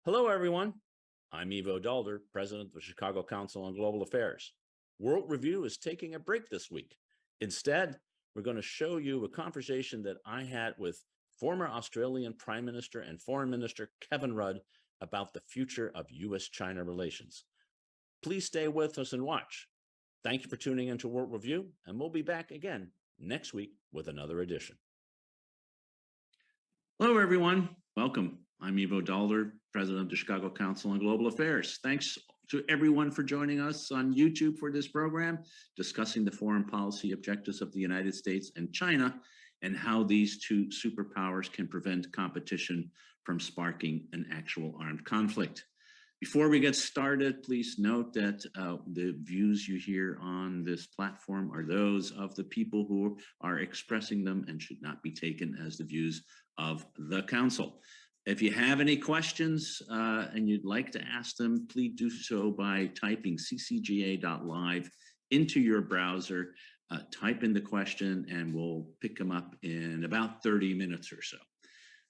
Hello, everyone. I'm Ivo Daalder, President of the Chicago Council on Global Affairs. World Review is taking a break this week. Instead, we're going to show you a conversation that I had with former Australian Prime Minister and Foreign Minister Kevin Rudd about the future of U.S.-China relations. Please stay with us and watch. Thank you for tuning into World Review, and we'll be back again next week with another edition. Hello, everyone. Welcome. I'm Ivo Daalder, President of the Chicago Council on Global Affairs. Thanks to everyone for joining us on YouTube for this program, discussing the foreign policy objectives of the United States and China and how these two superpowers can prevent competition from sparking an actual armed conflict. Before we get started, please note that the views you hear on this platform are those of the people who are expressing them and should not be taken as the views of the Council. If you have any questions and you'd like to ask them, please do so by typing ccga.live into your browser. Type in the question and we'll pick them up in about 30 minutes or so.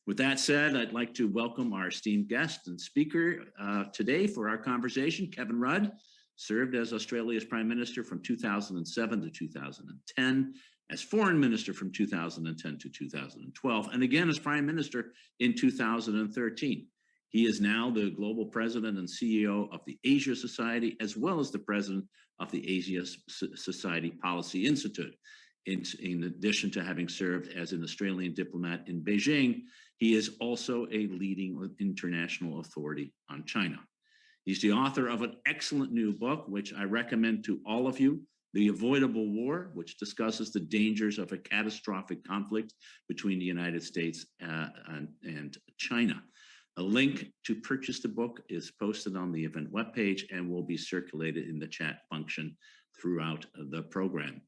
With that said, I'd like to welcome our esteemed guest and speaker today for our conversation. Kevin Rudd served as Australia's Prime Minister from 2007 to 2010, as Foreign Minister from 2010 to 2012, and again as Prime Minister in 2013. He is now the Global President and CEO of the Asia Society, as well as the President of the Asia Society Policy Institute. In addition to having served as an Australian diplomat in Beijing, he is also a leading international authority on China. He's the author of an excellent new book, which I recommend to all of you, The Avoidable War, which discusses the dangers of a catastrophic conflict between the United States and China. A link to purchase the book is posted on the event webpage and will be circulated in the chat function throughout the program.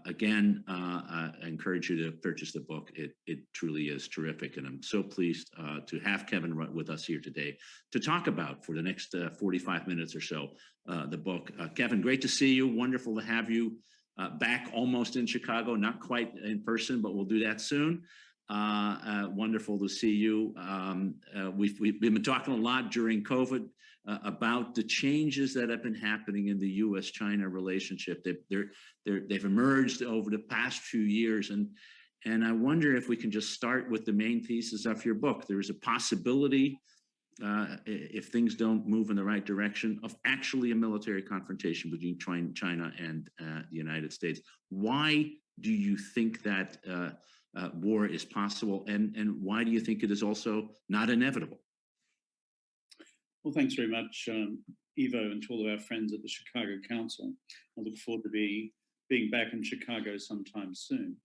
Again, I encourage you to purchase the book. It truly is terrific. And I'm so pleased to have Kevin Rudd with us here today to talk about for the next 45 minutes or so, the book. Kevin, great to see you. Wonderful to have you back almost in Chicago, not quite in person, but we'll do that soon. Wonderful to see you. We've been talking a lot during COVID about the changes that have been happening in the U.S.-China relationship. They've emerged over the past few years, and I wonder if we can just start with the main thesis of your book. There is a possibility, if things don't move in the right direction, of actually a military confrontation between China and the United States. Why do you think that war is possible, and why do you think it is also not inevitable? Well, thanks very much, Ivo, and to all of our friends at the Chicago Council. I look forward to being back in Chicago sometime soon.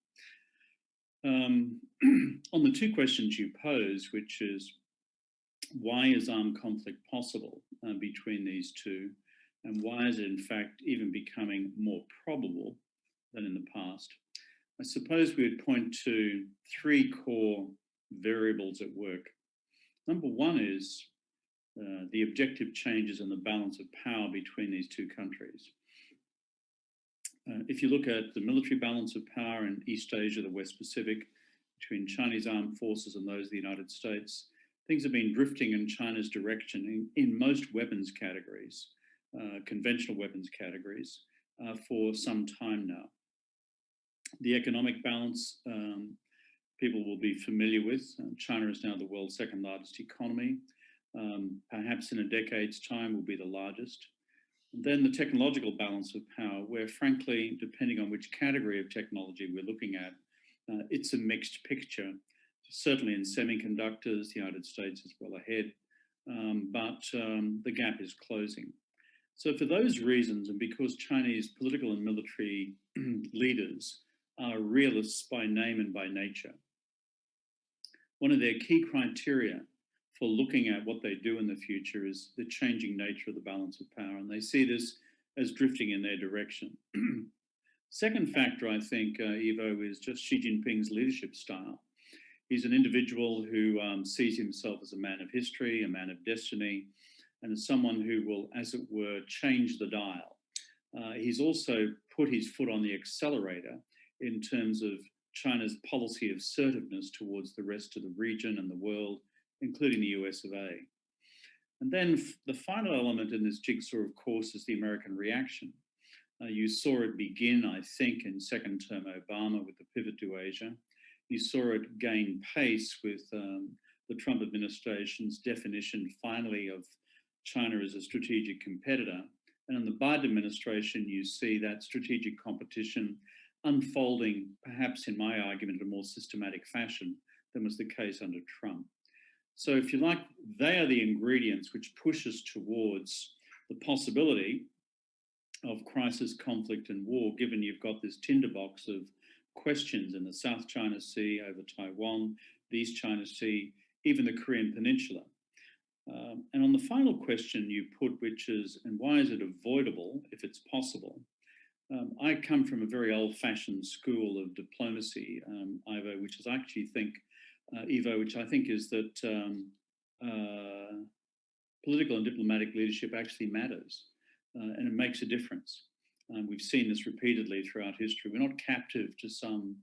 On the two questions you pose, which is why is armed conflict possible between these two, and why is it in fact even becoming more probable than in the past? I suppose we would point to three core variables at work. Number one is the objective changes in the balance of power between these two countries. If you look at the military balance of power in East Asia, the West Pacific, between Chinese armed forces and those of the United States, things have been drifting in China's direction in most weapons categories, conventional weapons categories, for some time now. The economic balance, people will be familiar with. China is now the world's second largest economy. Perhaps in a decade's time will be the largest. And then the technological balance of power, where frankly, depending on which category of technology we're looking at, it's a mixed picture. Certainly in semiconductors, the United States is well ahead, but the gap is closing. So for those reasons, and because Chinese political and military leaders are realists by name and by nature, one of their key criteria for looking at what they do in the future is the changing nature of the balance of power, and they see this as drifting in their direction. Second factor, I think, Ivo, is just Xi Jinping's leadership style. He's an individual who sees himself as a man of history, a man of destiny, and as someone who will, as it were, change the dial. He's also put his foot on the accelerator in terms of China's policy of assertiveness towards the rest of the region and the world, including the US of A. And then the final element in this jigsaw, of course, is the American reaction. You saw it begin, I think, in second term Obama with the pivot to Asia. You saw it gain pace with the Trump administration's definition, finally, of China as a strategic competitor. And in the Biden administration, you see that strategic competition unfolding, perhaps in my argument, in a more systematic fashion than was the case under Trump. So if you like, they are the ingredients which push us towards the possibility of crisis, conflict, and war, given you've got this tinderbox of questions in the South China Sea, over Taiwan, the East China Sea, even the Korean Peninsula. And on the final question you put, which is, and why is it avoidable if it's possible? I come from a very old-fashioned school of diplomacy, Ivo, which is I actually think, Ivo, which I think is that political and diplomatic leadership actually matters, and it makes a difference. We've seen this repeatedly throughout history. We're not captive to some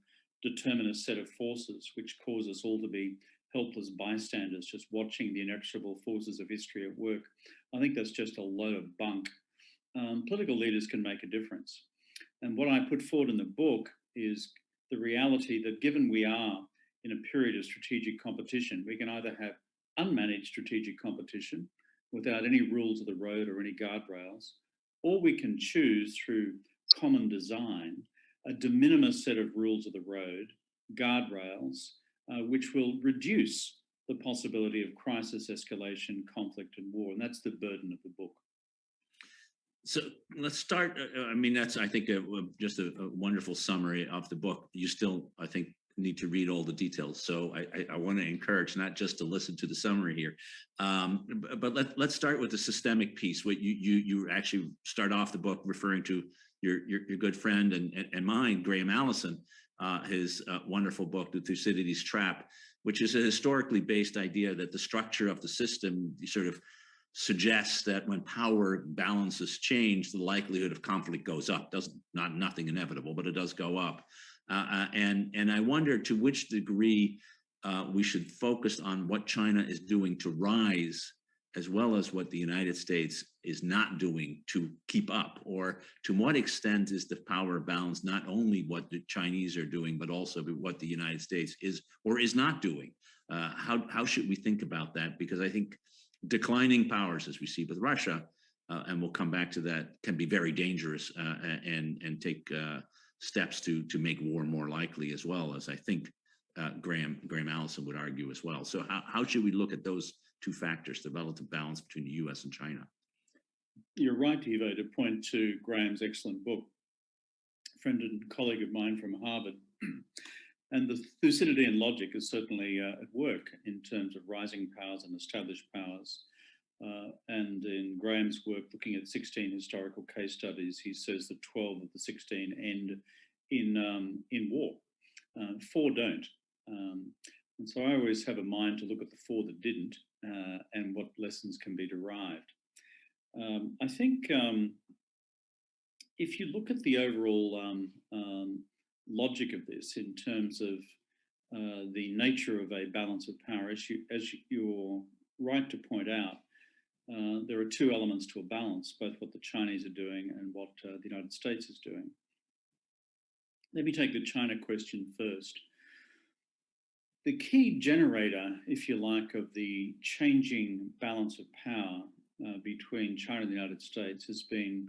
determinist set of forces which cause us all to be helpless bystanders just watching the inexorable forces of history at work. I think that's just a load of bunk. Political leaders can make a difference. And what I put forward in the book is the reality that given we are in a period of strategic competition, we can either have unmanaged strategic competition without any rules of the road or any guardrails, or we can choose through common design a de minimis set of rules of the road, guardrails, which will reduce the possibility of crisis, escalation, conflict, and war. And that's the burden of the book. So let's start. I mean, that's, I think, just a wonderful summary of the book. You still, I think, need to read all the details. So I want to encourage not just to listen to the summary here, but let's start with the systemic piece. What you actually start off the book referring to your good friend and mine, Graham Allison, his wonderful book, The Thucydides Trap, which is a historically based idea that the structure of the system sort of suggests that when power balances change, the likelihood of conflict goes up. Nothing inevitable, but it does go up. And I wonder to which degree we should focus on what China is doing to rise, as well as what the United States is not doing to keep up, or to what extent is the power balance not only what the Chinese are doing, but also what the United States is or is not doing. How should we think about that? Because I think declining powers, as we see with Russia, and we'll come back to that, can be very dangerous and take steps to make war more likely, as well, as I think Graham Allison would argue as well. So how should we look at those two factors, the relative balance between the US and China? You're right, Ivo, to point to Graham's excellent book, a friend and colleague of mine from Harvard. And the Thucydidean logic is certainly at work in terms of rising powers and established powers. And in Graham's work, looking at 16 historical case studies, he says that 12 of the 16 end in war. 4 don't. And so I always have a mind to look at the 4 that didn't and what lessons can be derived. I think if you look at the overall logic of this in terms of the nature of a balance of power issue, as you're right to point out, there are 2 elements to a balance, both what the Chinese are doing and what the United States is doing. Let me take the China question first. The key generator, if you like, of the changing balance of power between China and the United States has been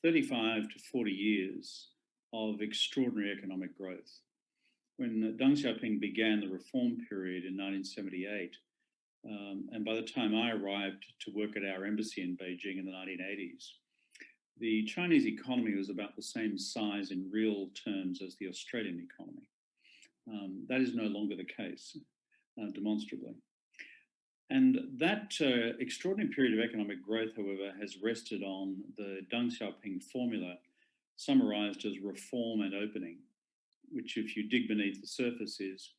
35 to 40 years of extraordinary economic growth. When Deng Xiaoping began the reform period in 1978, and by the time I arrived to work at our embassy in Beijing in the 1980s, the Chinese economy was about the same size in real terms as the Australian economy. That is no longer the case, demonstrably. And that extraordinary period of economic growth, however, has rested on the Deng Xiaoping formula, summarized as reform and opening, which, if you dig beneath the surface, is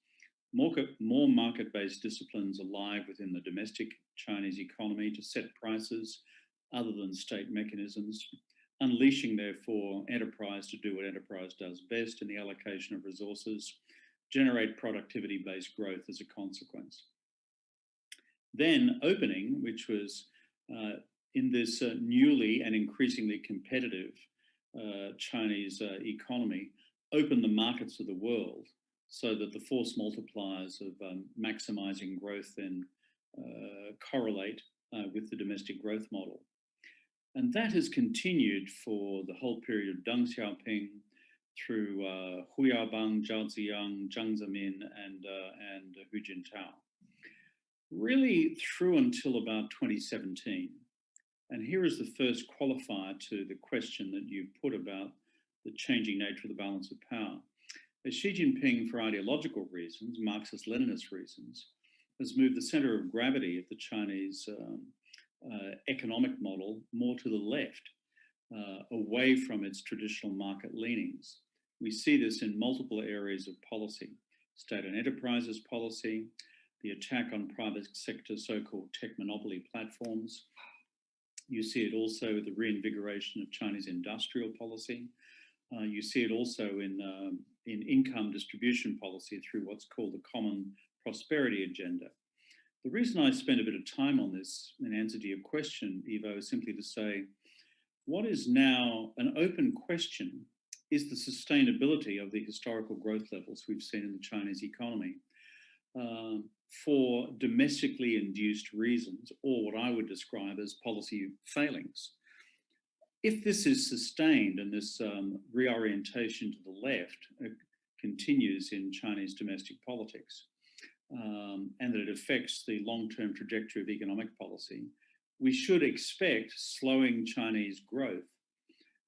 more market-based disciplines alive within the domestic Chinese economy to set prices other than state mechanisms, unleashing, therefore, enterprise to do what enterprise does best in the allocation of resources, generate productivity-based growth as a consequence. Then opening, which was in this newly and increasingly competitive Chinese economy, open the markets of the world so that the force multipliers of maximizing growth then correlate with the domestic growth model. And that has continued for the whole period of Deng Xiaoping through Hu Yaobang, Zhao Ziyang, Jiang Zemin, and Hu Jintao. Really through until about 2017. And here is the first qualifier to the question that you put about the changing nature of the balance of power. As Xi Jinping, for ideological reasons, Marxist-Leninist reasons, has moved the center of gravity of the Chinese economic model more to the left, away from its traditional market leanings. We see this in multiple areas of policy: state and enterprises policy, the attack on private sector so-called tech monopoly platforms. You see it also with the reinvigoration of Chinese industrial policy. You see it also in income distribution policy through what's called the Common Prosperity Agenda. The reason I spend a bit of time on this in answer to your question, Ivo, is simply to say, what is now an open question is the sustainability of the historical growth levels we've seen in the Chinese economy for domestically induced reasons, or what I would describe as policy failings. If this is sustained and this reorientation to the left continues in Chinese domestic politics, and that it affects the long-term trajectory of economic policy, we should expect slowing Chinese growth.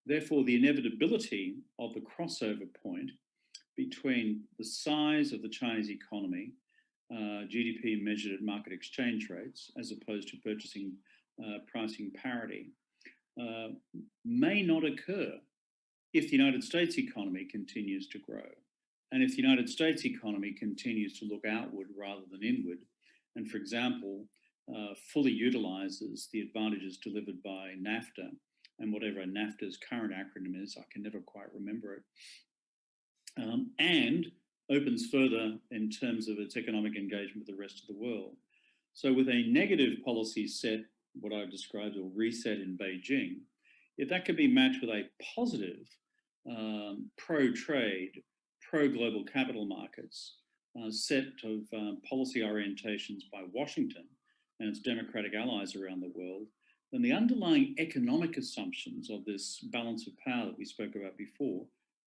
Therefore, the inevitability of the crossover point between the size of the Chinese economy, GDP measured at market exchange rates, as opposed to purchasing pricing parity, may not occur if the United States economy continues to grow. And if the United States economy continues to look outward rather than inward, and for example, fully utilizes the advantages delivered by NAFTA and whatever NAFTA's current acronym is, I can never quite remember it, and opens further in terms of its economic engagement with the rest of the world. So with a negative policy set, what I've described, or reset in Beijing, if that could be matched with a positive pro-trade, pro-global capital markets set of policy orientations by Washington and its democratic allies around the world, then the underlying economic assumptions of this balance of power that we spoke about before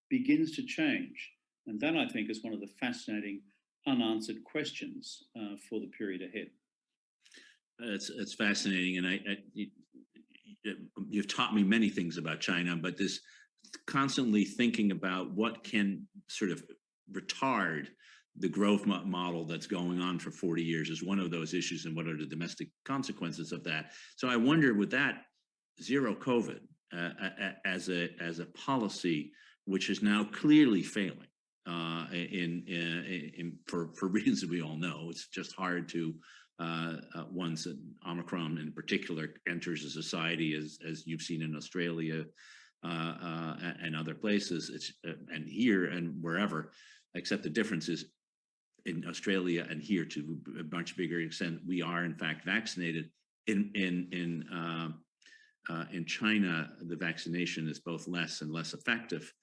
begins to change. And that, I think, is one of the fascinating unanswered questions for the period ahead. It's fascinating, and you've taught me many things about China, but this constantly thinking about what can sort of retard the growth model that's going on for 40 years is one of those issues, and what are the domestic consequences of that. So I wonder, with that zero COVID as a policy, which is now clearly failing for reasons we all know, it's just hard to once Omicron in particular enters a society, as you've seen in Australia and other places, it's and here and wherever, except the difference is in Australia and here to a much bigger extent we are in fact vaccinated. In China, the vaccination is both less and less effective.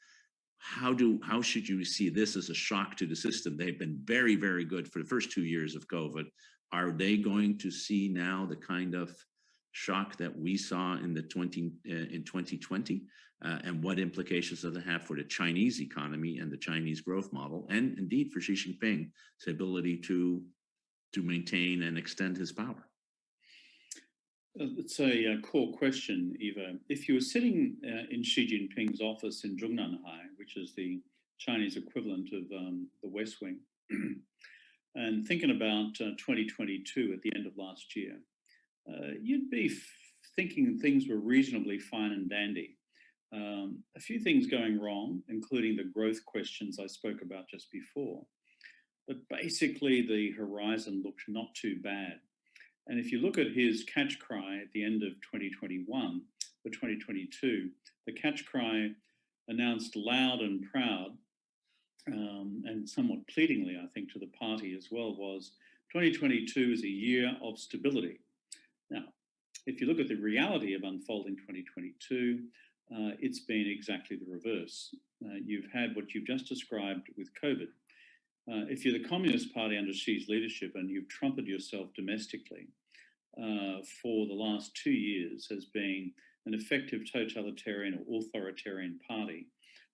How should you see this as a shock to the system? They've been very, very good for the first 2 years of COVID. Are they going to see now the kind of shock that we saw in 2020? And what implications does it have for the Chinese economy and the Chinese growth model, and indeed for Xi Jinping's ability to maintain and extend his power? It's a core question, Eva. If you were sitting in Xi Jinping's office in Zhongnanhai, which is the Chinese equivalent of the West Wing, and thinking about 2022 at the end of last year, you'd be thinking things were reasonably fine and dandy. A few things going wrong, including the growth questions I spoke about just before. But basically, the horizon looked not too bad. And if you look at his catch cry at the end of 2021 for 2022, the catch cry announced loud and proud, and somewhat pleadingly, I think, to the party as well, was 2022 is a year of stability. Now, If you look at the reality of unfolding 2022, it's been exactly the reverse. You've had what you've just described with COVID. If you're the Communist Party under Xi's leadership and you've trumpeted yourself domestically for the last 2 years as being an effective totalitarian or authoritarian party,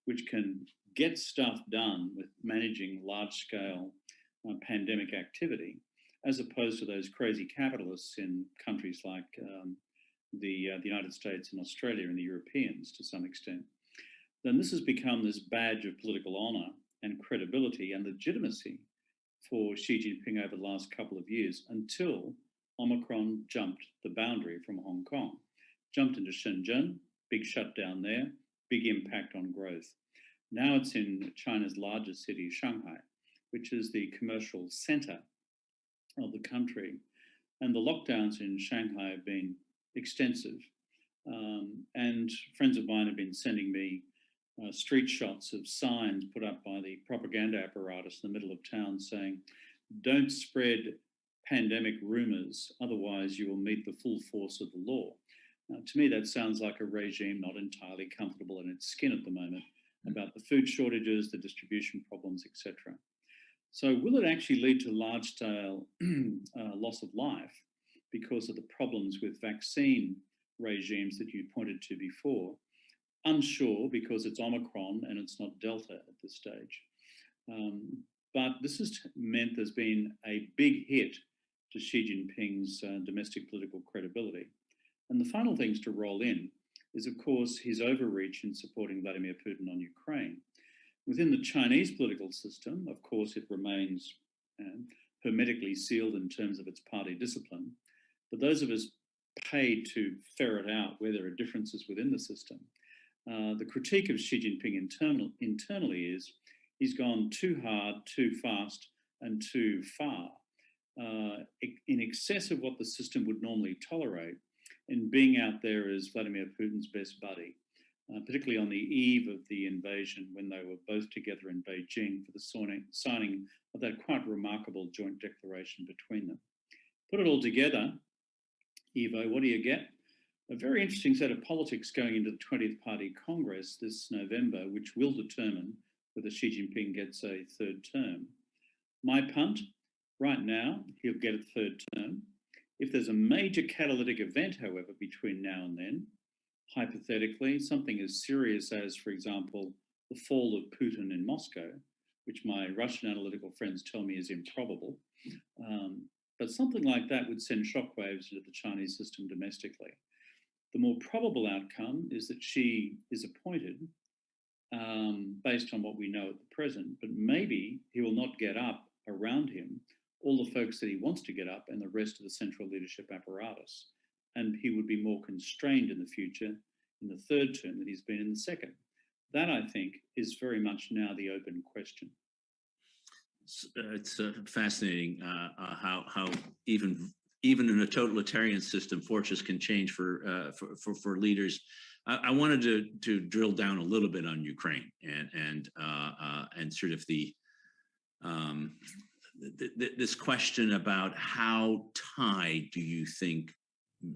which can get stuff done with managing large-scale pandemic activity, as opposed to those crazy capitalists in countries like the United States and Australia and the Europeans to some extent, then this has become this badge of political honor and credibility and legitimacy for Xi Jinping over the last couple of years until Omicron jumped the boundary from Hong Kong, jumped into Shenzhen, big shutdown there, big impact on growth. Now it's in China's largest city, Shanghai, which is the commercial center of the country. And the lockdowns in Shanghai have been extensive. And friends of mine have been sending me street shots of signs put up by the propaganda apparatus in the middle of town saying, don't spread pandemic rumors, otherwise you will meet the full force of the law. Now, to me, that sounds like a regime not entirely comfortable in its skin at the moment about the food shortages, the distribution problems, etc. So will it actually lead to large-scale loss of life because of the problems with vaccine regimes that you pointed to before? Unsure, because it's Omicron and it's not Delta at this stage. But this has meant there's been a big hit to Xi Jinping's domestic political credibility. And the final things to roll in is, of course, his overreach in supporting Vladimir Putin on Ukraine. Within the Chinese political system, of course, it remains hermetically sealed in terms of its party discipline. But those of us paid to ferret out where there are differences within the system, the critique of Xi Jinping internally is he's gone too hard, too fast, and too far, in excess of what the system would normally tolerate, in being out there as Vladimir Putin's best buddy, particularly on the eve of the invasion when they were both together in Beijing for the signing of that quite remarkable joint declaration between them. Put it all together, Ivo, what do you get? A very interesting set of politics going into the 20th Party Congress this November, which will determine whether Xi Jinping gets a third term. My punt, right now, he'll get a third term. If there's a major catalytic event, however, between now and then, hypothetically, something as serious as, for example, the fall of Putin in Moscow, which my Russian analytical friends tell me is improbable, but something like that would send shockwaves into the Chinese system domestically. The more probable outcome is that Xi is appointed based on what we know at the present, but maybe he will not get up around him all the folks that he wants to get up and the rest of the central leadership apparatus. And he would be more constrained in the future in the third term than he's been in the second. That, I think, is very much now the open question. It's fascinating how even in a totalitarian system, fortunes can change for leaders. I wanted to drill down a little bit on Ukraine and sort of this question about how tied do you think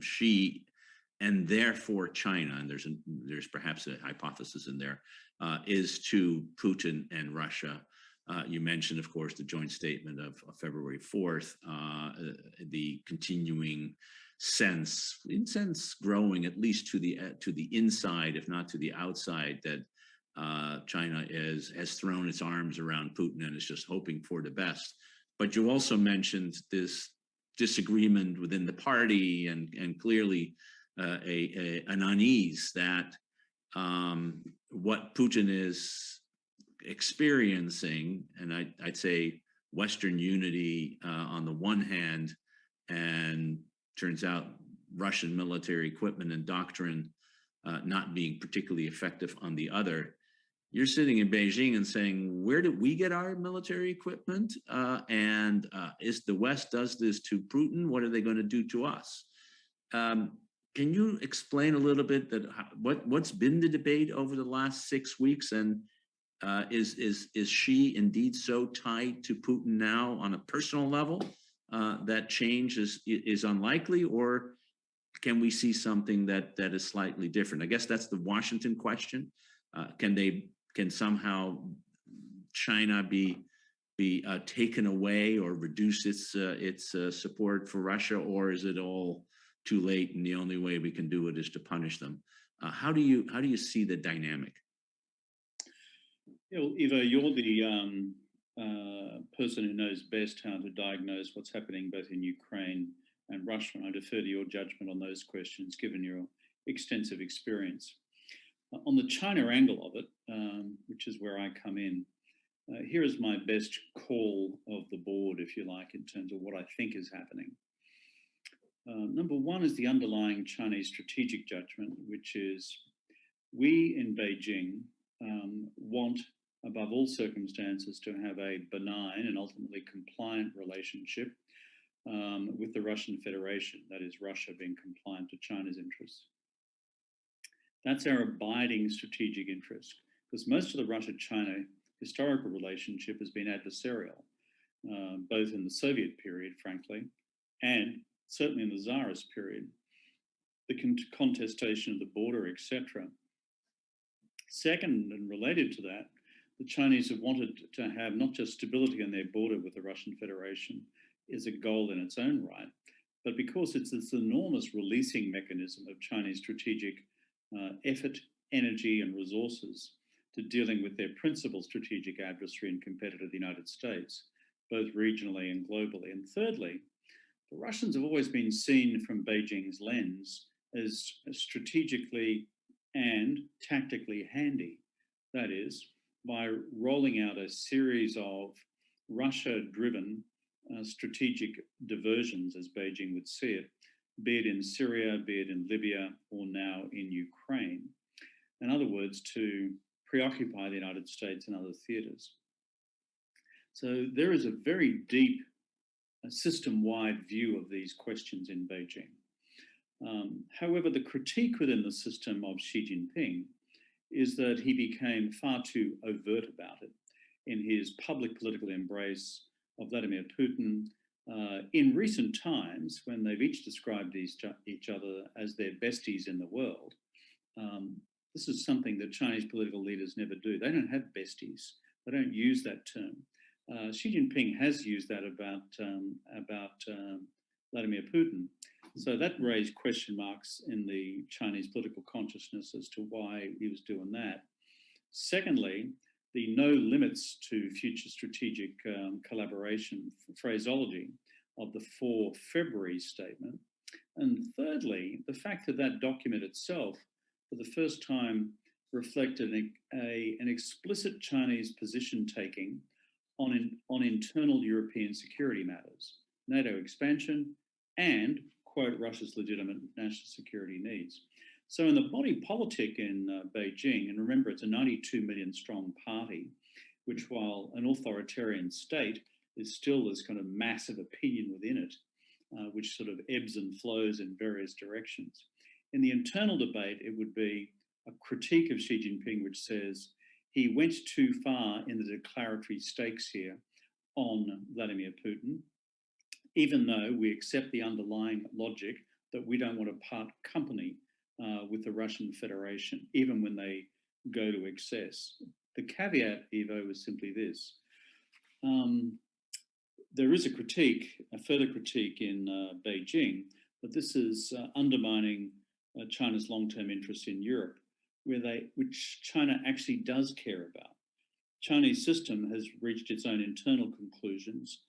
Xi and therefore China, and there's perhaps a hypothesis in there, is to Putin and Russia. You mentioned, of course, the joint statement of February 4th, the continuing sense growing at least to the inside, if not to the outside, that China has thrown its arms around Putin and is just hoping for the best. But you also mentioned this disagreement within the party and clearly an unease that what Putin is experiencing, and I'd say Western unity on the one hand, and turns out Russian military equipment and doctrine not being particularly effective on the other. You're sitting in Beijing and saying, where did we get our military equipment? And is the West does this to Putin? What are they going to do to us? Can you explain a little bit that what's been the debate over the last 6 weeks, and is Xi indeed so tied to Putin now on a personal level that change is unlikely, or can we see something that is slightly different? I guess that's the Washington question. Can somehow China be taken away or reduce its support for Russia, or is it all too late and the only way we can do it is to punish them? How do you see the dynamic? Yeah, well, Ivo, you're the person who knows best how to diagnose what's happening both in Ukraine and Russia. And I defer to your judgment on those questions, given your extensive experience. On the China angle of it, which is where I come in, here is my best call of the board, if you like, in terms of what I think is happening. Number one is the underlying Chinese strategic judgment, which is we in Beijing want, above all circumstances, to have a benign and ultimately compliant relationship with the Russian Federation, that is, Russia being compliant to China's interests. That's our abiding strategic interest, because most of the Russia-China historical relationship has been adversarial, both in the Soviet period, frankly, and certainly in the Tsarist period, the contestation of the border, etc. Second, and related to that, the Chinese have wanted to have not just stability on their border with the Russian Federation is a goal in its own right, but because it's this enormous releasing mechanism of Chinese strategic effort, energy, and resources to dealing with their principal strategic adversary and competitor, the United States, both regionally and globally. And thirdly, the Russians have always been seen from Beijing's lens as strategically and tactically handy. That is, by rolling out a series of Russia-driven strategic diversions, as Beijing would see it, be it in Syria, be it in Libya, or now in Ukraine. In other words, to preoccupy the United States and other theaters. So there is a very deep system-wide view of these questions in Beijing. However, the critique within the system of Xi Jinping is that he became far too overt about it in his public political embrace of Vladimir Putin in recent times, when they've each described each other as their besties in the world. This is something that Chinese political leaders never do. They don't have besties. They don't use that term. Xi Jinping has used that about Vladimir Putin. So that raised question marks in the Chinese political consciousness as to why he was doing that. Secondly, the no limits to future strategic collaboration phraseology of the 4 February statement. And thirdly, the fact that that document itself, for the first time, reflected an explicit Chinese position taking on internal European security matters, NATO expansion, and, quote, Russia's legitimate national security needs. So in the body politic in Beijing, and remember it's a 92 million strong party, which while an authoritarian state is still this kind of massive opinion within it, which sort of ebbs and flows in various directions. In the internal debate, it would be a critique of Xi Jinping, which says he went too far in the declaratory stakes here on Vladimir Putin, even though we accept the underlying logic that we don't want to part company with the Russian Federation, even when they go to excess. The caveat, Ivo, is simply this. There is a further critique in Beijing, that this is undermining China's long-term interests in Europe, which China actually does care about. Chinese system has reached its own internal conclusions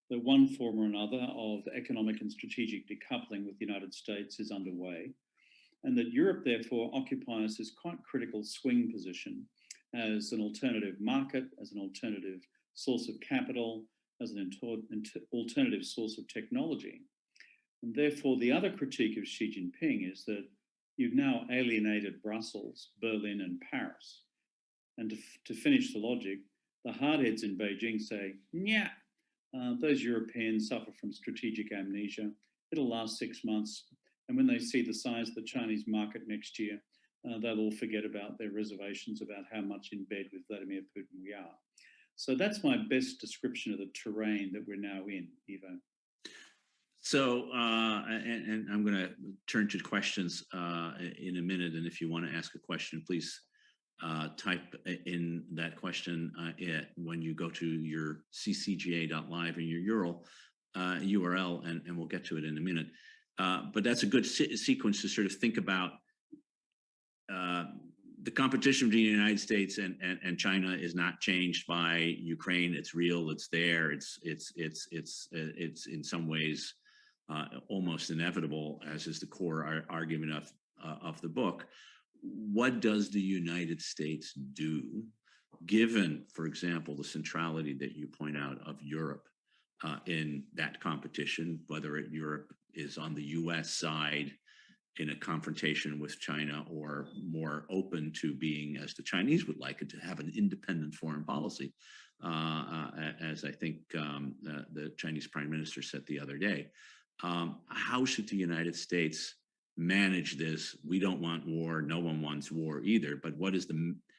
that one form or another of economic and strategic decoupling with the United States is underway, and that Europe therefore occupies this quite critical swing position as an alternative market, as an alternative source of capital, as an alternative source of technology. And therefore the other critique of Xi Jinping is that you've now alienated Brussels, Berlin, and Paris. And to finish the logic, the hardheads in Beijing say, yeah, those Europeans suffer from strategic amnesia. It'll last 6 months. And when they see the size of the Chinese market next year, they'll all forget about their reservations about how much in bed with Vladimir Putin we are. So that's my best description of the terrain that we're now in, Ivo. So, and I'm going to turn to questions in a minute. And if you want to ask a question, please type in that question when you go to your ccga.live and your URL, and we'll get to it in a minute. But that's a good sequence to sort of think about the competition between the United States and China is not changed by Ukraine. It's real. It's there. It's in some ways almost inevitable, as is the core argument of the book. What does the United States do, given, for example, the centrality that you point out of Europe in that competition, whether Europe is on the U.S. side in a confrontation with China, or more open to being, as the Chinese would like it, to have an independent foreign policy, as I think the Chinese Prime Minister said the other day. How should the United States manage this? We don't want war. No one wants war either. But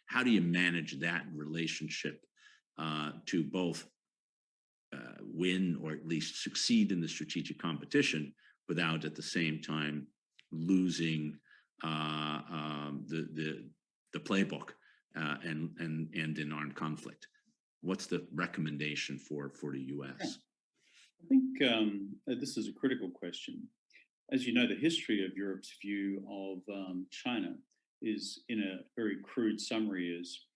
how do you manage that relationship to both win, or at least succeed in the strategic competition, without at the same time losing the playbook and in armed conflict? What's the recommendation for the U.S.? I think this is a critical question. As you know, the history of Europe's view of China is, in a very crude summary, is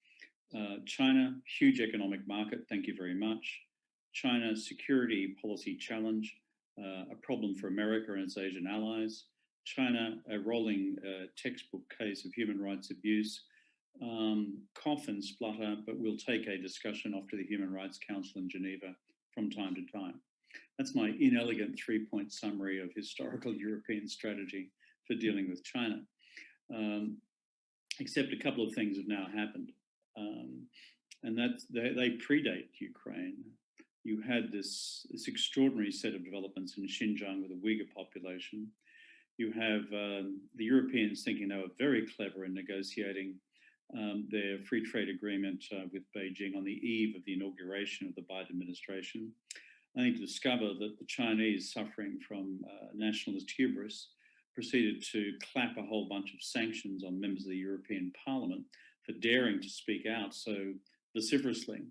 China, huge economic market, thank you very much. China, security policy challenge, a problem for America and its Asian allies. China, a rolling textbook case of human rights abuse. Cough and splutter, but we'll take a discussion off to the Human Rights Council in Geneva from time to time. That's my inelegant three-point summary of historical European strategy for dealing with China. Except a couple of things have now happened. And that's, they predate Ukraine. You had this extraordinary set of developments in Xinjiang with the Uyghur population. You have the Europeans thinking they were very clever in negotiating their free trade agreement with Beijing on the eve of the inauguration of the Biden administration, only to discover that the Chinese, suffering from nationalist hubris, proceeded to clap a whole bunch of sanctions on members of the European Parliament for daring to speak out so vociferously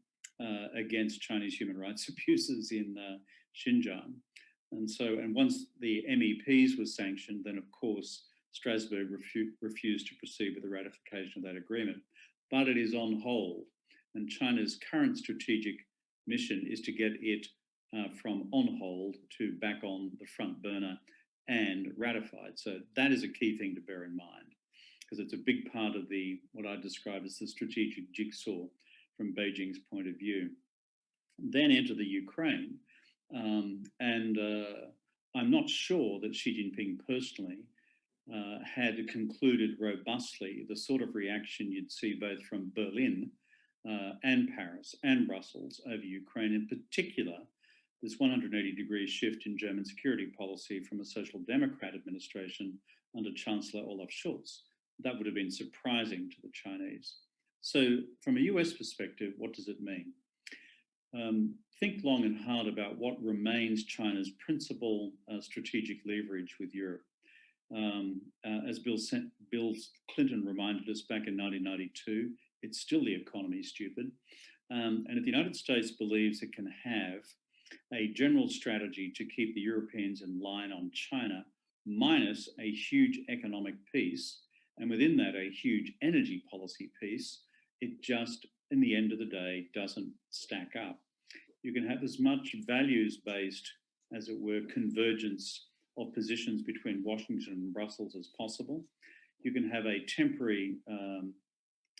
against Chinese human rights abuses in Xinjiang. And once the MEPs were sanctioned, then of course Strasbourg refused to proceed with the ratification of that agreement. But it is on hold, and China's current strategic mission is to get it from on hold to back on the front burner and ratified. So that is a key thing to bear in mind, because it's a big part of what I describe as the strategic jigsaw from Beijing's point of view. Then enter the Ukraine. I'm not sure that Xi Jinping personally had concluded robustly the sort of reaction you'd see both from Berlin and Paris and Brussels over Ukraine, in particular, this 180-degree shift in German security policy from a Social Democrat administration under Chancellor Olaf Scholz. That would have been surprising to the Chinese. So from a US perspective, what does it mean? Think long and hard about what remains China's principal strategic leverage with Europe. As Bill Clinton reminded us back in 1992, it's still the economy, stupid. And if the United States believes it can have a general strategy to keep the Europeans in line on China, minus a huge economic piece, and within that a huge energy policy piece, it just, in the end of the day, doesn't stack up. You can have as much values-based, as it were, convergence of positions between Washington and Brussels as possible. You can have a temporary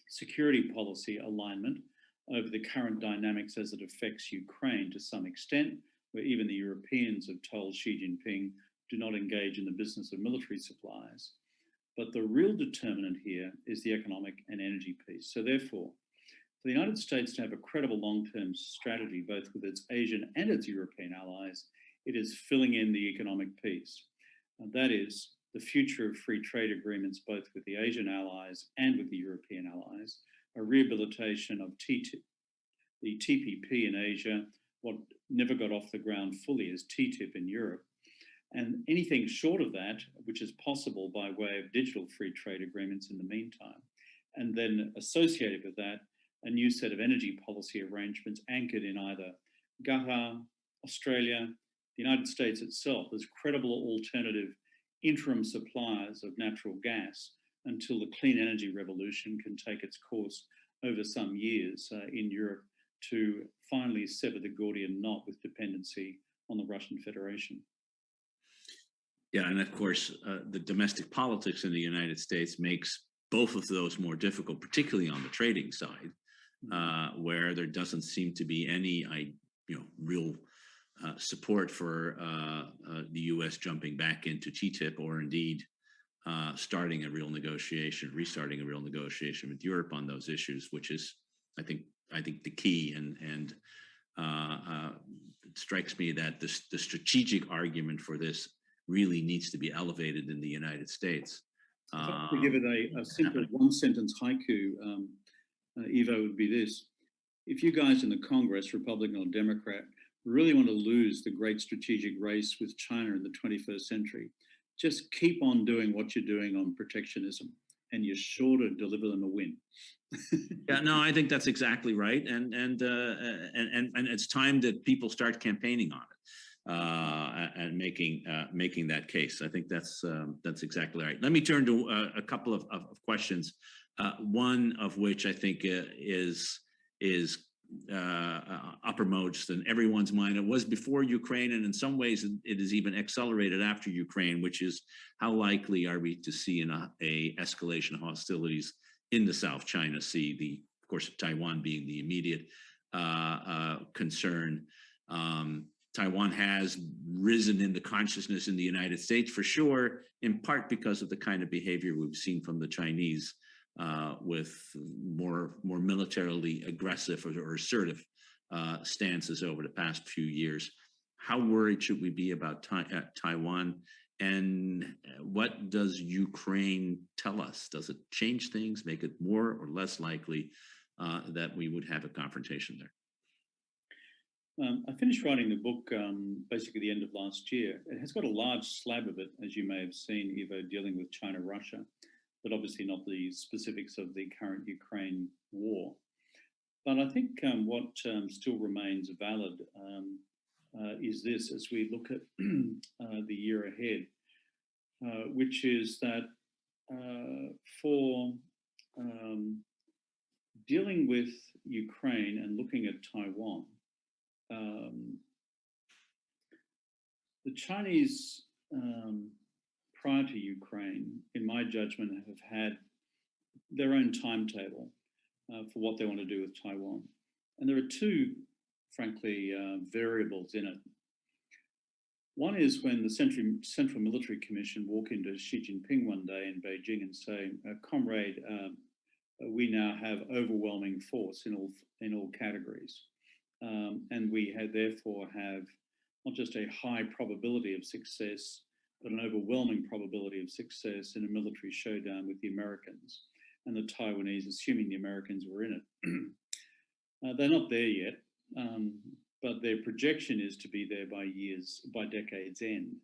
security policy alignment over the current dynamics as it affects Ukraine to some extent, where even the Europeans have told Xi Jinping, do not engage in the business of military supplies. But the real determinant here is the economic and energy piece. So therefore, for the United States to have a credible long-term strategy, both with its Asian and its European allies, it is filling in the economic piece. And that is the future of free trade agreements, both with the Asian allies and with the European allies, a rehabilitation of the TPP in Asia, what never got off the ground fully is TTIP in Europe, And anything short of that, which is possible by way of digital free trade agreements in the meantime, and then associated with that, a new set of energy policy arrangements anchored in either Qatar, Australia, the United States itself as credible alternative interim suppliers of natural gas until the clean energy revolution can take its course over some years in Europe to finally sever the Gordian knot with dependency on the Russian Federation. Yeah, and of course, the domestic politics in the United States makes both of those more difficult, particularly on the trading side, where there doesn't seem to be any, real support for the U.S. jumping back into TTIP, or indeed restarting a real negotiation with Europe on those issues, which is, I think, the key. And it strikes me that the strategic argument for this really needs to be elevated in the United States. To give it a simple one-sentence haiku, Ivo, would be this: if you guys in the Congress, Republican or Democrat, really want to lose the great strategic race with China in the 21st century, just keep on doing what you're doing on protectionism, and you're sure to deliver them a win. Yeah, no, I think that's exactly right, and it's time that people start campaigning on it and making that case. I think that's exactly right. Let me turn to a couple of questions. One of which I think is uppermost in everyone's mind. It was before Ukraine, and in some ways it is even accelerated after Ukraine, which is how likely are we to see a escalation of hostilities in the South China Sea, of course, Taiwan being the immediate concern. Taiwan has risen in the consciousness in the United States for sure, in part because of the kind of behavior we've seen from the Chinese with more militarily aggressive or assertive stances over the past few years. How worried should we be about Taiwan? And what does Ukraine tell us? Does it change things, make it more or less likely that we would have a confrontation there? I finished writing the book basically the end of last year. It has got a large slab of it, as you may have seen, Ivo, dealing with China-Russia, but obviously not the specifics of the current Ukraine war. But I think what still remains valid is this, as we look at the year ahead, which is that for dealing with Ukraine and looking at Taiwan, the Chinese, prior to Ukraine, in my judgment, have had their own timetable for what they want to do with Taiwan. And there are two, frankly, variables in it. One is when the Central Military Commission walk into Xi Jinping one day in Beijing and say, "Comrade, we now have overwhelming force in all categories. And we therefore have not just a high probability of success, but an overwhelming probability of success in a military showdown with the Americans and the Taiwanese, assuming the Americans were in it." They're not there yet, but their projection is to be there by decades end,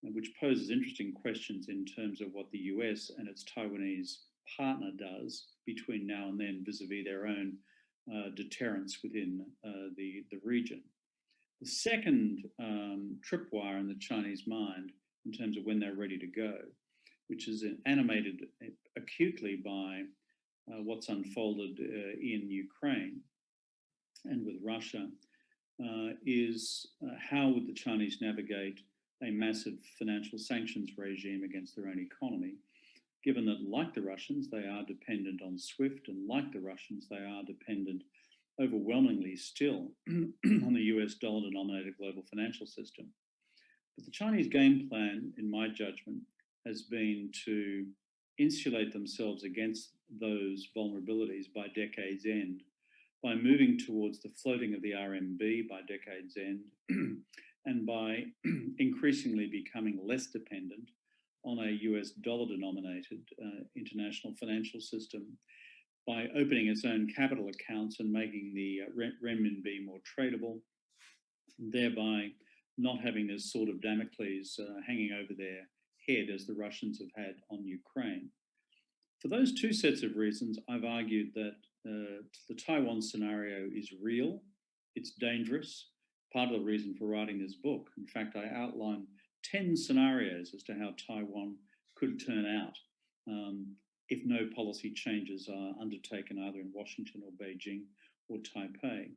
which poses interesting questions in terms of what the US and its Taiwanese partner does between now and then vis-a-vis their own deterrence within the region. The second tripwire in the Chinese mind, in terms of when they're ready to go, which is animated acutely by what's unfolded in Ukraine and with Russia, is how would the Chinese navigate a massive financial sanctions regime against their own economy, given that, like the Russians, they are dependent on SWIFT, and like the Russians, they are dependent overwhelmingly still on the US dollar-denominated global financial system. But the Chinese game plan, in my judgment, has been to insulate themselves against those vulnerabilities by decade's end by moving towards the floating of the RMB by decade's end and by increasingly becoming less dependent on a US dollar-denominated international financial system, by opening its own capital accounts and making the renminbi more tradable, thereby not having this sword of Damocles hanging over their head as the Russians have had on Ukraine. For those two sets of reasons, I've argued that the Taiwan scenario is real, it's dangerous, part of the reason for writing this book. In fact, I outline 10 scenarios as to how Taiwan could turn out if no policy changes are undertaken either in Washington or Beijing or Taipei.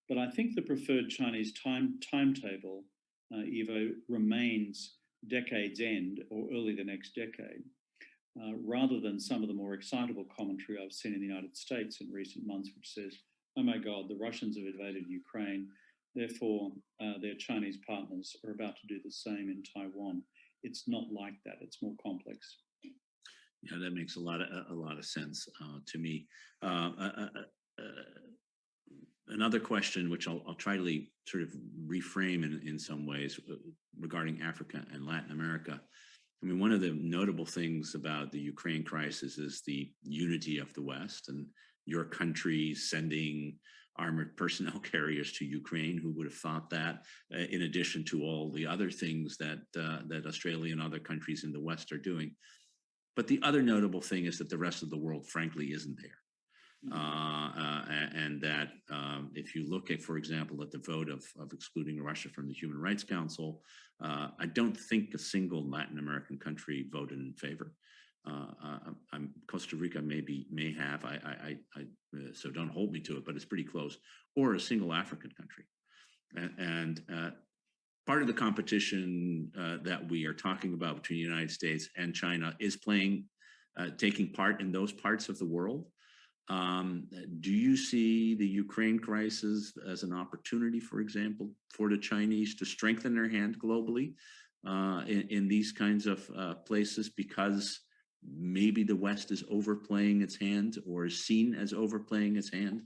But I think the preferred Chinese timetable, Ivo, remains decade's end or early the next decade, rather than some of the more excitable commentary I've seen in the United States in recent months, which says, oh my God, the Russians have invaded Ukraine, therefore their Chinese partners are about to do the same in Taiwan. It's not like that, it's more complex. Yeah, that makes a lot of sense to me. Another question, which I'll try to sort of reframe in some ways regarding Africa and Latin America. I mean, one of the notable things about the Ukraine crisis is the unity of the West, and your country sending armored personnel carriers to Ukraine. Who would have thought that? In addition to all the other things that Australia and other countries in the West are doing. But the other notable thing is that the rest of the world, frankly, isn't there. And that if you look at, for example, at the vote of excluding Russia from the Human Rights Council, I don't think a single Latin American country voted in favor. Costa Rica may have, so don't hold me to it, but it's pretty close, or a single African country. And part of the competition that we are talking about between the United States and China is taking part in those parts of the world. Do you see the Ukraine crisis as an opportunity, for example, for the Chinese to strengthen their hand globally in these kinds of places, because maybe the West is overplaying its hand or is seen as overplaying its hand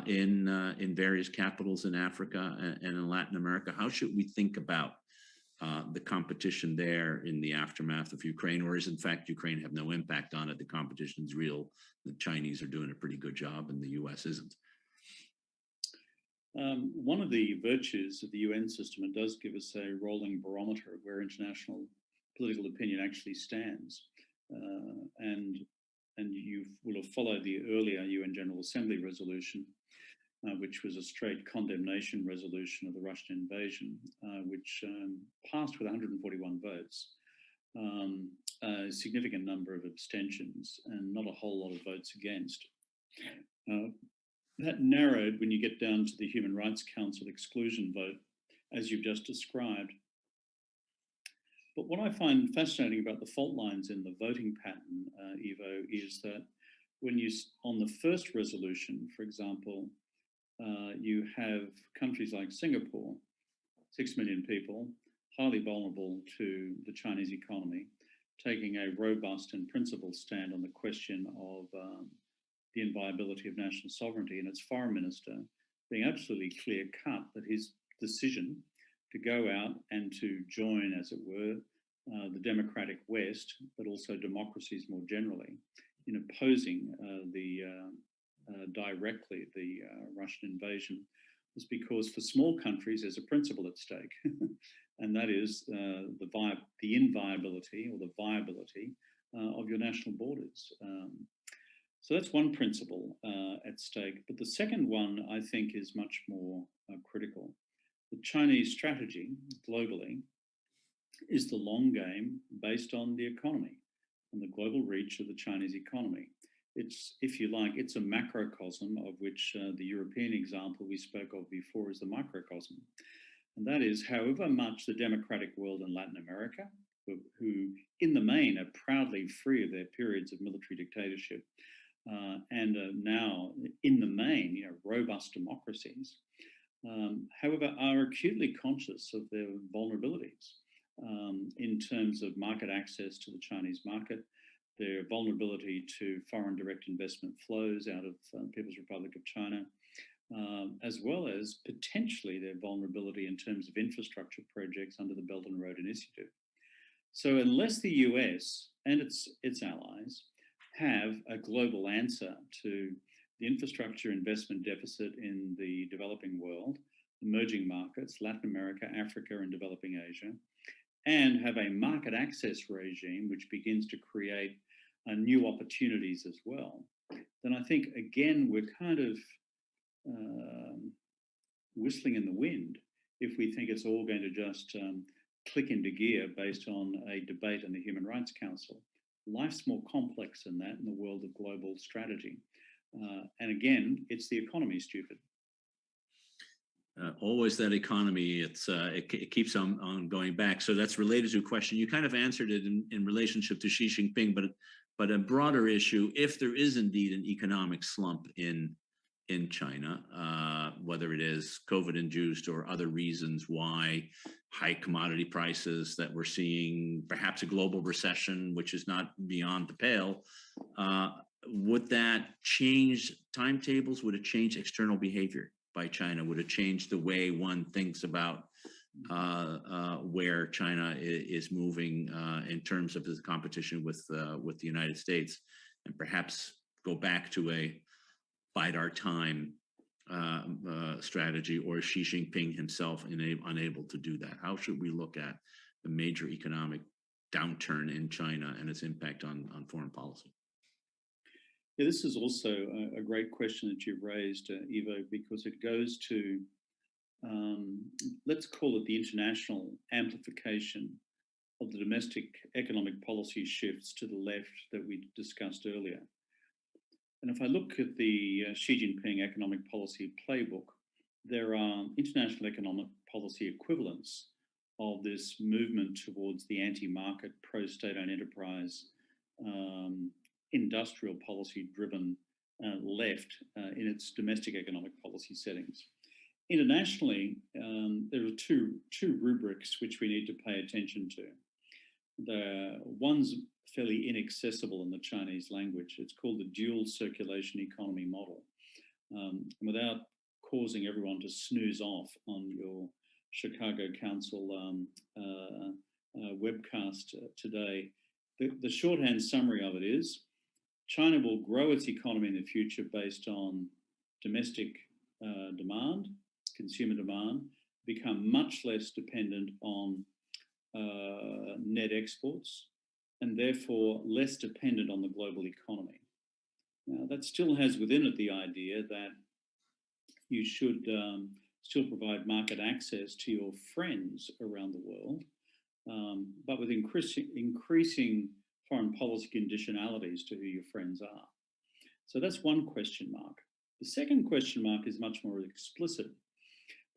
in various capitals in Africa and in Latin America? How should we think about the competition there in the aftermath of Ukraine, or is in fact Ukraine have no impact on it? The competition's real. The Chinese are doing a pretty good job, and the U.S. isn't. One of the virtues of the UN system, it does give us a rolling barometer of where international political opinion actually stands, and you will have followed the earlier UN General Assembly resolution, which was a straight condemnation resolution of the Russian invasion, which passed with 141 votes, a significant number of abstentions, and not a whole lot of votes against. That narrowed when you get down to the Human Rights Council exclusion vote, as you've just described. But what I find fascinating about the fault lines in the voting pattern, Ivo, is that when on the first resolution, for example, you have countries like Singapore, 6 million people, highly vulnerable to the Chinese economy, taking a robust and principled stand on the question of the inviolability of national sovereignty, and its foreign minister being absolutely clear-cut that his decision to go out and to join, as it were, the democratic West, but also democracies more generally, in opposing directly the Russian invasion, was because for small countries there's a principle at stake, and that is the inviolability or the viability of your national borders. So that's one principle at stake. But the second one, I think, is much more critical. The Chinese strategy globally is the long game based on the economy and the global reach of the Chinese economy. It's, if you like, it's a macrocosm of which the European example we spoke of before is the microcosm. And that is, however much the democratic world in Latin America, who in the main are proudly free of their periods of military dictatorship, and are now in the main, robust democracies, however, are acutely conscious of their vulnerabilities in terms of market access to the Chinese market, their vulnerability to foreign direct investment flows out of People's Republic of China, as well as potentially their vulnerability in terms of infrastructure projects under the Belt and Road Initiative. So unless the US and its allies have a global answer to the infrastructure investment deficit in the developing world, emerging markets, Latin America, Africa, and developing Asia, and have a market access regime which begins to create new opportunities as well, then I think, again, we're kind of whistling in the wind if we think it's all going to just click into gear based on a debate in the Human Rights Council. Life's more complex than that in the world of global strategy. And again, it's the economy, stupid. Always that economy, it keeps on going back. So that's related to a question. You kind of answered it in relationship to Xi Jinping, but a broader issue, if there is indeed an economic slump in China, whether it is COVID-induced or other reasons why high commodity prices that we're seeing, perhaps a global recession, which is not beyond the pale, would that change timetables? Would it change external behavior by China? Would it change the way one thinks about where China is moving in terms of the competition with the United States, and perhaps go back to a bide our time strategy, or is Xi Jinping himself unable to do that? How should we look at the major economic downturn in China and its impact on foreign policy? Yeah, this is also a great question that you've raised, Ivo, because it goes to, let's call it the international amplification of the domestic economic policy shifts to the left that we discussed earlier. And if I look at the Xi Jinping economic policy playbook, there are international economic policy equivalents of this movement towards the anti-market, pro-state-owned enterprise, industrial policy-driven left in its domestic economic policy settings. Internationally, there are two rubrics which we need to pay attention to. The one's fairly inaccessible in the Chinese language. It's called the dual circulation economy model. And without causing everyone to snooze off on your Chicago Council webcast today, the shorthand summary of it is China will grow its economy in the future based on domestic demand, consumer demand, become much less dependent on net exports, and therefore less dependent on the global economy. Now, that still has within it the idea that you should still provide market access to your friends around the world, but with increasing foreign policy conditionalities to who your friends are. So that's one question mark. The second question mark is much more explicit.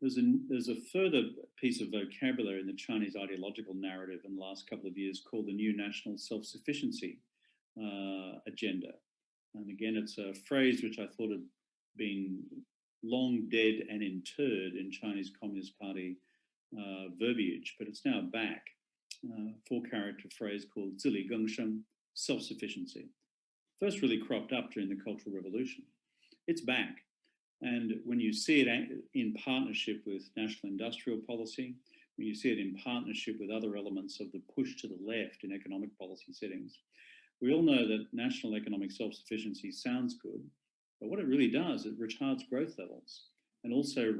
There's a further piece of vocabulary in the Chinese ideological narrative in the last couple of years called the new national self-sufficiency agenda. And again, it's a phrase which I thought had been long dead and interred in Chinese Communist Party verbiage, but it's now back. Four-character phrase called zili gengsheng, self-sufficiency. First really cropped up during the Cultural Revolution. It's back. And when you see it in partnership with national industrial policy, when you see it in partnership with other elements of the push to the left in economic policy settings, we all know that national economic self-sufficiency sounds good, but what it really does, it retards growth levels and also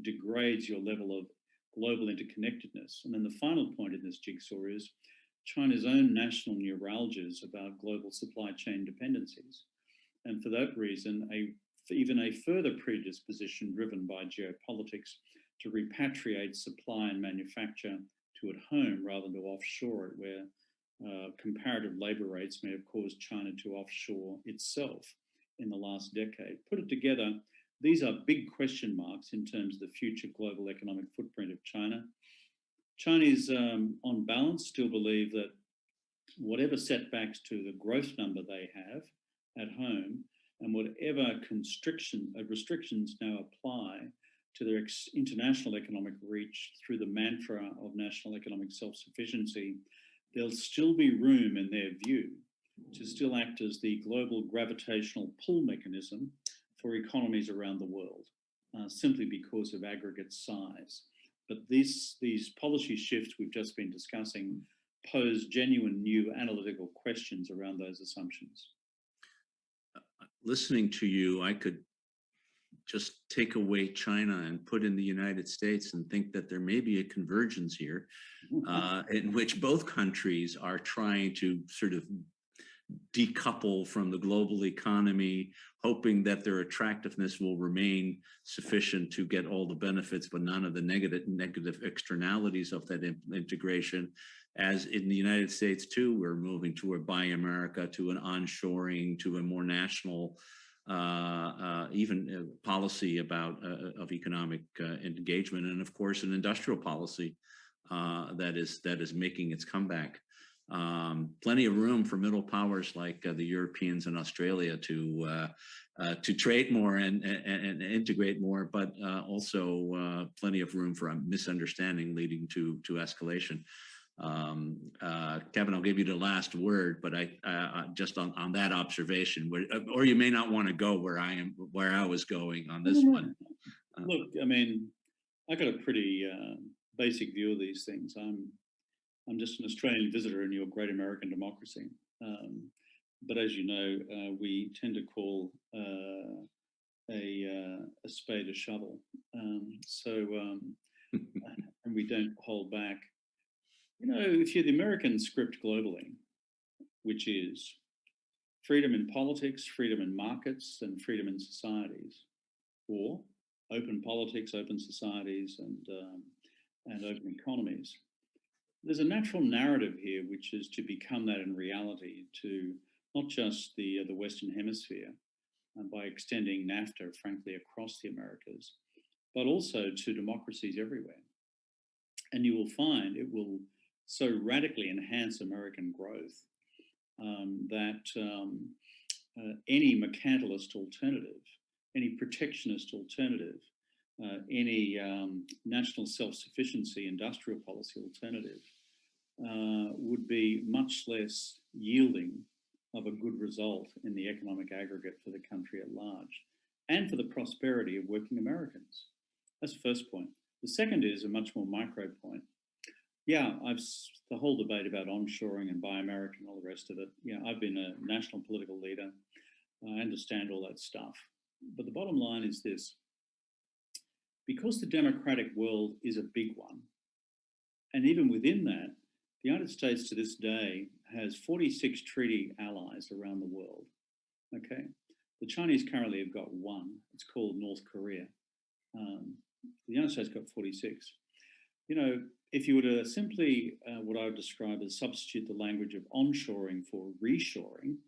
degrades your level of global interconnectedness. And then the final point in this jigsaw is China's own national neuralgias about global supply chain dependencies. And for that reason, even a further predisposition driven by geopolitics to repatriate supply and manufacture to at home rather than to offshore it, where comparative labor rates may have caused China to offshore itself in the last decade. Put it together, these are big question marks in terms of the future global economic footprint of China. Chinese, on balance, still believe that whatever setbacks to the growth number they have at home and whatever restrictions now apply to their international economic reach through the mantra of national economic self-sufficiency, there'll still be room, in their view, to still act as the global gravitational pull mechanism for economies around the world, simply because of aggregate size. But these policy shifts we've just been discussing pose genuine new analytical questions around those assumptions. Listening to you, I could just take away China and put in the United States and think that there may be a convergence here in which both countries are trying to sort of decouple from the global economy, hoping that their attractiveness will remain sufficient to get all the benefits, but none of the negative externalities of that integration. As in the United States too, we're moving to a Buy America, to an onshoring, to a more national even policy about of economic engagement, and of course an industrial policy that is making its comeback. Plenty of room for middle powers like the Europeans and Australia to trade more and integrate more, but also plenty of room for a misunderstanding leading to escalation. Kevin, I'll give you the last word, but I just on that observation, or you may not want to go where I was going on this one. Look, I mean, I got a pretty basic view of these things. I'm just an Australian visitor in your great American democracy. But as you know, we tend to call a spade a shovel. And we don't hold back. You know, if you're the American script globally, which is freedom in politics, freedom in markets, and freedom in societies, or open politics, open societies, and open economies, there's a natural narrative here, which is to become that in reality to not just the Western Hemisphere, and by extending NAFTA, frankly, across the Americas, but also to democracies everywhere. And you will find it will so radically enhance American growth that any mercantilist alternative, any protectionist alternative, any national self-sufficiency industrial policy alternative would be much less yielding of a good result in the economic aggregate for the country at large and for the prosperity of working Americans. That's the first point. The second is a much more micro point. Yeah, the whole debate about onshoring and Buy America and all the rest of it. Yeah, I've been a national political leader. I understand all that stuff. But the bottom line is this. Because the democratic world is a big one, and even within that, the United States to this day has 46 treaty allies around the world, okay? The Chinese currently have got one. It's called North Korea. The United States got 46. You know, if you were to simply, what I would describe as substitute the language of onshoring for reshoring,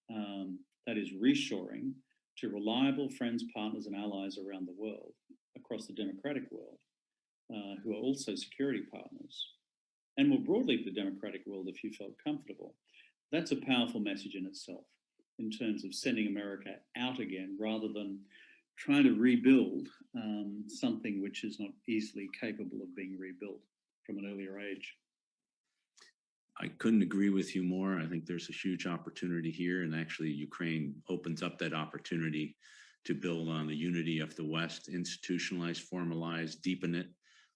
that is reshoring to reliable friends, partners, and allies around the world, across the democratic world, who are also security partners, and more broadly the democratic world, if you felt comfortable. That's a powerful message in itself in terms of sending America out again rather than trying to rebuild something which is not easily capable of being rebuilt from an earlier age. I couldn't agree with you more. I think there's a huge opportunity here, and actually Ukraine opens up that opportunity to build on the unity of the West, institutionalize, formalize, deepen it.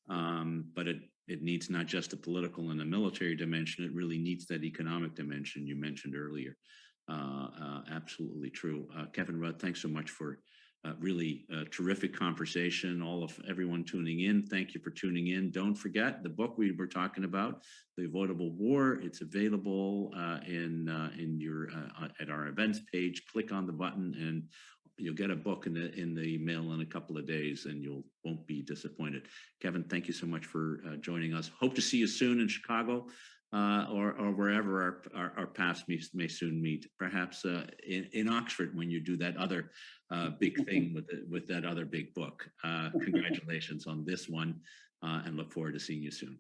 But it needs not just a political and a military dimension, it really needs that economic dimension you mentioned earlier. Absolutely true. Kevin Rudd, thanks so much for really terrific conversation. Everyone tuning in, thank you for tuning in. Don't forget the book we were talking about, The Avoidable War. It's available at our events page. Click on the button and you'll get a book in the mail in a couple of days, and you won't be disappointed. Kevin, thank you so much for joining us. Hope to see you soon in Chicago. Or wherever our paths may soon meet, perhaps in Oxford when you do that other big thing with that other big book. Congratulations on this one, and look forward to seeing you soon.